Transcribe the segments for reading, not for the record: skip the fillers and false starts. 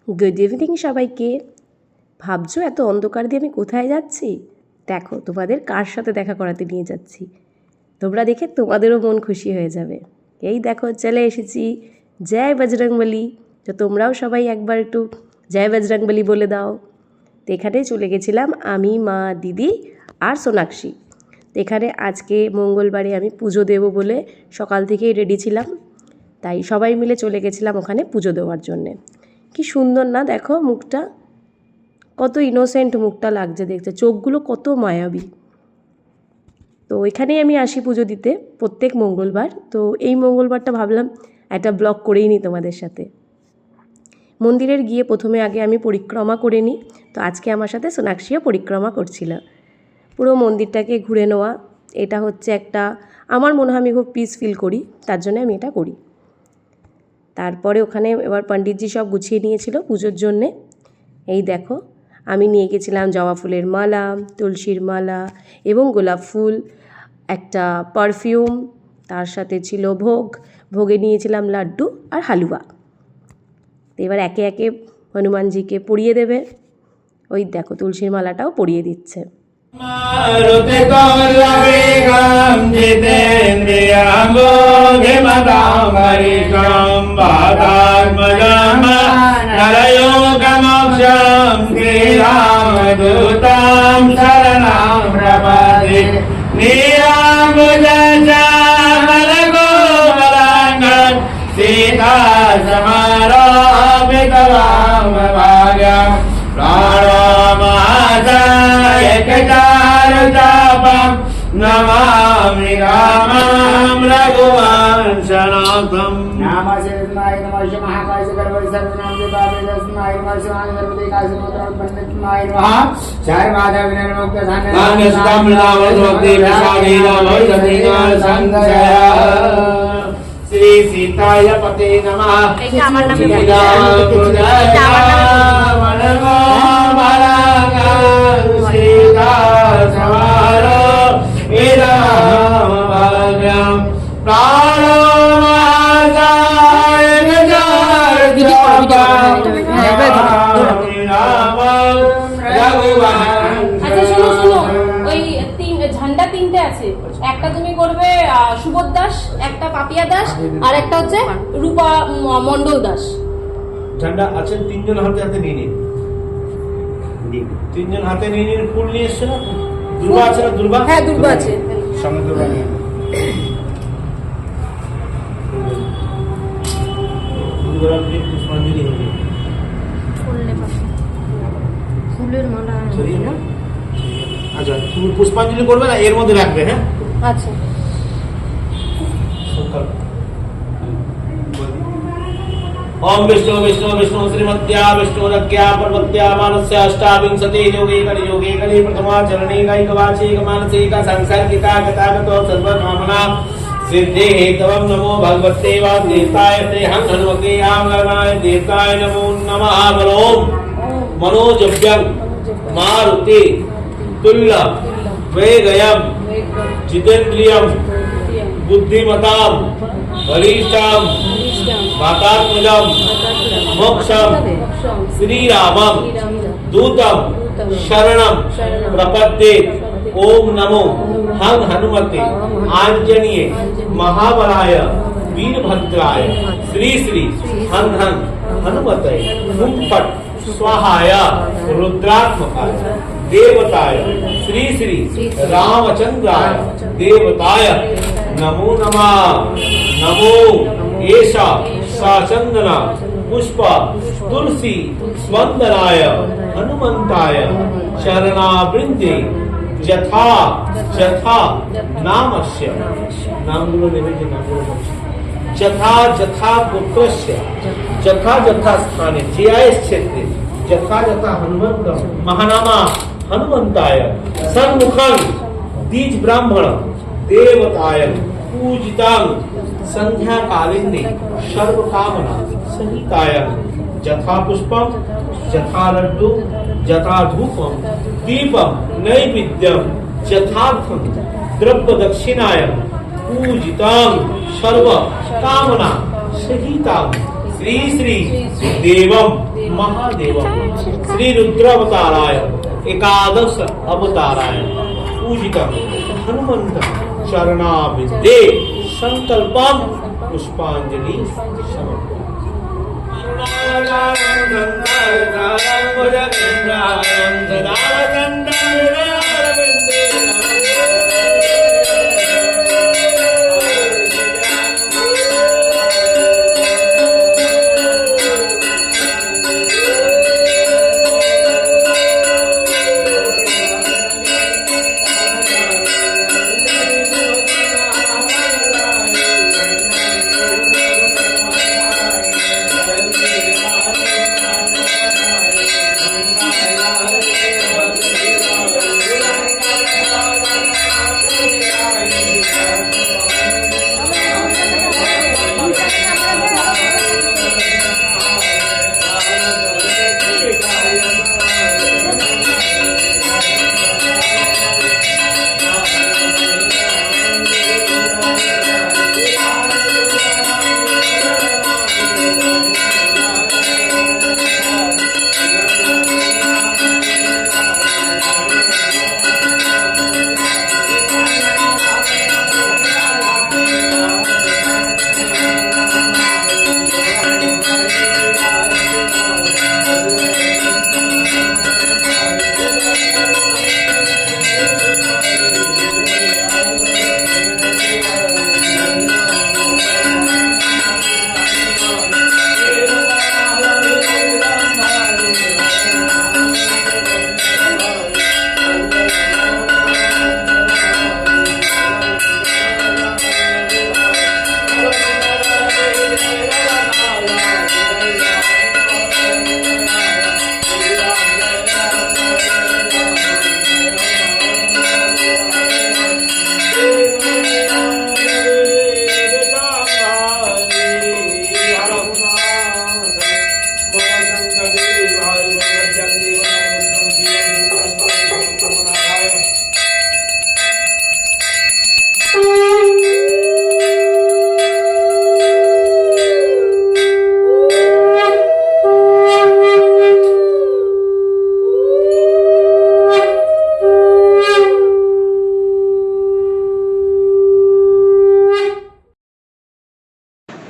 Good evening সবাইকে। ভাবছো এত অন্ধকার দিয়ে আমি কোথায় যাচ্ছি? দেখো তোমাদের কার সাথে দেখা করাতে নিয়ে যাচ্ছি। তোমরা দেখে তোমাদেরও মন খুশি হয়ে যাবে। এই দেখো চলে এসেছি জয় বজরংবলী। তো তোমরাও সবাই একবার একটু জয় বজরংবলী বলে দাও। তো এখানে চলে গেছিলাম আমি, মা, দিদি আর সোনাক্ষী। তো এখানে আজকে মঙ্গলবারে আমি পুজো দেবো বলে সকাল থেকেই রেডি ছিলাম, তাই সবাই মিলে চলে গেছিলাম ওখানে পুজো দেওয়ার জন্যে। কি সুন্দর না দেখো মুখটা, কত ইনোসেন্ট মুখটা লাগছে দেখতে, চোখগুলো কত মায়াবী। তো এখানেই আমি আসি পুজো দিতে প্রত্যেক মঙ্গলবার। তো এই মঙ্গলবারটা ভাবলাম একটা ব্লগ করেই নিই তোমাদের সাথে। মন্দিরের গিয়ে প্রথমে আগে আমি পরিক্রমা করে নিই। তো আজকে আমার সাথে সোনাক্ষীও পরিক্রমা করছিল। পুরো মন্দিরটাকে ঘুরে নেওয়া, এটা হচ্ছে একটা, আমার মনে হয় আমি খুব পিস ফিল করি, তার জন্য আমি এটা করি। তারপরে ওখানে এবার পণ্ডিতজি সব গুছিয়ে নিয়েছিল পুজোর জন্যে। এই দেখো আমি নিয়ে গেছিলাম জবা ফুলের মালা, তুলসীর মালা এবং গোলাপ ফুল, একটা পারফিউম, তার সাথে ছিল ভোগ, ভোগে নিয়েছিলাম লাড্ডু আর হালুয়া। তো এবার একে একে হনুমানজিকে পরিয়ে দেবে। ওই দেখো তুলসীর মালাটাও পরিয়ে দিচ্ছে। सीता समारोपितवाम भाग्यम प्राणमादाय चारुचापं नमामि रामं रघुवंशनाथं। नमः शिवाय नमः महाकाय सर्वै सर्वनाम देवाय तस्मै नमः शिवाय सर्वदे काशमोत्रं पंडितमाय नमः चार माधव निर्मुक्त धन नाम नामवद्वते विशाली नमः संजय। श्री सीताय पते नमः। ঝান্ডা তিনটে আছে, একটা তুমি করবে সুবোধ দাস, একটা পাপিয়া দাস, আর একটা হচ্ছে রূপা মন্ডল দাস। ঝান্ডা আছেন তিনজন হাতে হাতে নিয়ে নিন, তিনজন হাতে নিয়ে নিন। ফুল নিয়ে এসছে না? দুর্বা আছে না? দুর্বা, হ্যাঁ দুর্বা আছে সঙ্গে দুর্বা নিয়ে পুষ্পাঞ্জলি হবে। ফুলের মালা না? আচ্ছা তুমি পুষ্পাঞ্জলি করবে না, এর মধ্যে রাখবে। হ্যাঁ আচ্ছা। ओम विष्णु विष्णु विष्णु श्रीमद्या विष्णुरज्ञा पर्वत्या मानस्य अष्टाविंशति योगे कलि प्रथमा चरणे कैकवाची मानसिका संसर्गिता गतागतो सर्वकामना सिद्धि हेतवं नमो भगवते वादेवताय ते हम हनुमते आंगनाय देवताय नमो नमः। बलोम मनोजव्यं मारुति तुल्य वेगयं जितेन्द्रियं बुद्धिमतां बलिष्ठं मातात्मजं मोक्षं श्रीरामं दूतं शरणं प्रपद्ये। ओम नमो हं हनुमते आंजनेय महाबलाय वीरभद्राय श्री श्री हं हं हनुमते हुं फट् स्वाहाय रुद्रात्मकाय देवताय श्री श्री रामचंद्राय देवताय नमो नमः। नमो एषा साचंदना पुष्प तुलसी वंदनाय हनुमंताय शरणावृंदे यथा यथा नामस्य नामগুলো নেবে যে নামগুলো यथा यथा पुत्रस्य यथा यथा स्थाने जयास क्षेत्रे यथा यथा हनुमंत महानामा हनुमंताय सन्मुखं द्विज ब्राह्मण देवताय पूजितां संध्या कालिन्ने सर्व कामना सहिताय यथा पुष्पम यथा लड्डू यथा धूपम दीपम नैवेद्यम यथार्थं द्रव्य दक्षिणाय पूजितां सर्व कामना सहितां श्री श्री देवं महादेव श्री रुद्रावताराय एकादश अवताराय पूजित हनुमंत शरणाभिदे संकल्पम पुष्पांजलि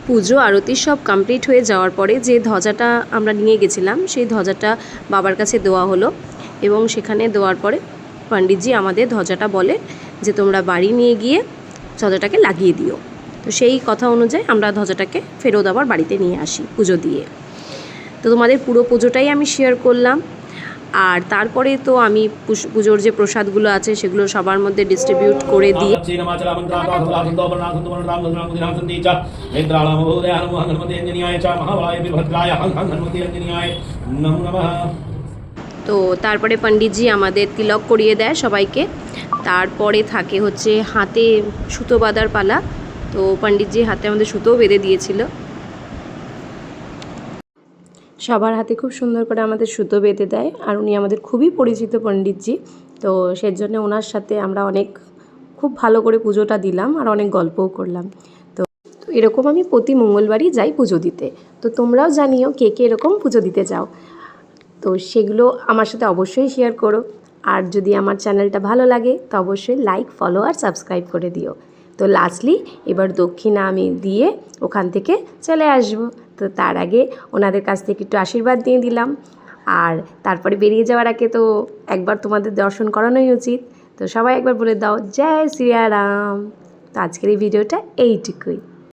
পুজো আরতি সব কমপ্লিট হয়ে যাওয়ার পরে যে ধ্বজাটা আমরা নিয়ে গেছিলাম সেই ধ্বজাটা বাবার কাছে দেওয়া হলো এবং সেখানে দেওয়ার পরে পণ্ডিতজি আমাদের ধ্বজাটা বলে যে তোমরা বাড়ি নিয়ে গিয়ে ধ্বজাটাকে লাগিয়ে দিও। তো সেই কথা অনুযায়ী আমরা ধ্বজাটাকে ফেরত আবার বাড়িতে নিয়ে আসি পুজো দিয়ে। তো তোমাদের পুরো পুজোটাই আমি শেয়ার করলাম। আর তারপরে তো আমি পুজোর যে প্রসাদগুলো আছে সেগুলো সবার মধ্যে ডিস্ট্রিবিউট করে দিই। তো তারপরে পণ্ডিতজি আমাদের তিলক করিয়ে দেয় সবাইকে। তারপরে থাকে হচ্ছে হাতে সুতো বাঁধার পালা। তো পণ্ডিতজি হাতে আমাদের সুতোও বেঁধে দিয়েছিল। সবার হাতে খুব সুন্দর করে আমাদের সুতো বেঁধে দেয় আর উনি আমাদের খুবই পরিচিত পণ্ডিতজি। তো সেজন্য ওনার সাথে আমরা খুব ভালো করে পুজোটা দিলাম আর অনেক গল্পও করলাম। তো এরকম আমি প্রতি মঙ্গলবারই যাই পুজো দিতে। তো তোমরাও জানিও কে কে এরকম পুজো দিতে যাও। তো সেগুলো আমার সাথে অবশ্যই শেয়ার করো। আর যদি আমার চ্যানেলটা ভালো লাগে তো অবশ্যই লাইক, ফলো আর সাবস্ক্রাইব করে দিও। তো লাস্টলি এবার দক্ষিণা আমি দিয়ে ওখান থেকে চলে আসবো। তো তার আগে ওনাদের কাছ থেকে একটু আশীর্বাদ নিয়ে দিলাম। আর তারপরে বেরিয়ে যাওয়ার আগে তো একবার তোমাদের দর্শন করানোই উচিত। তো সবাই একবার বলে দাও জয় শ্রীরাম। তো আজকের এই ভিডিওটা এইটুকুই।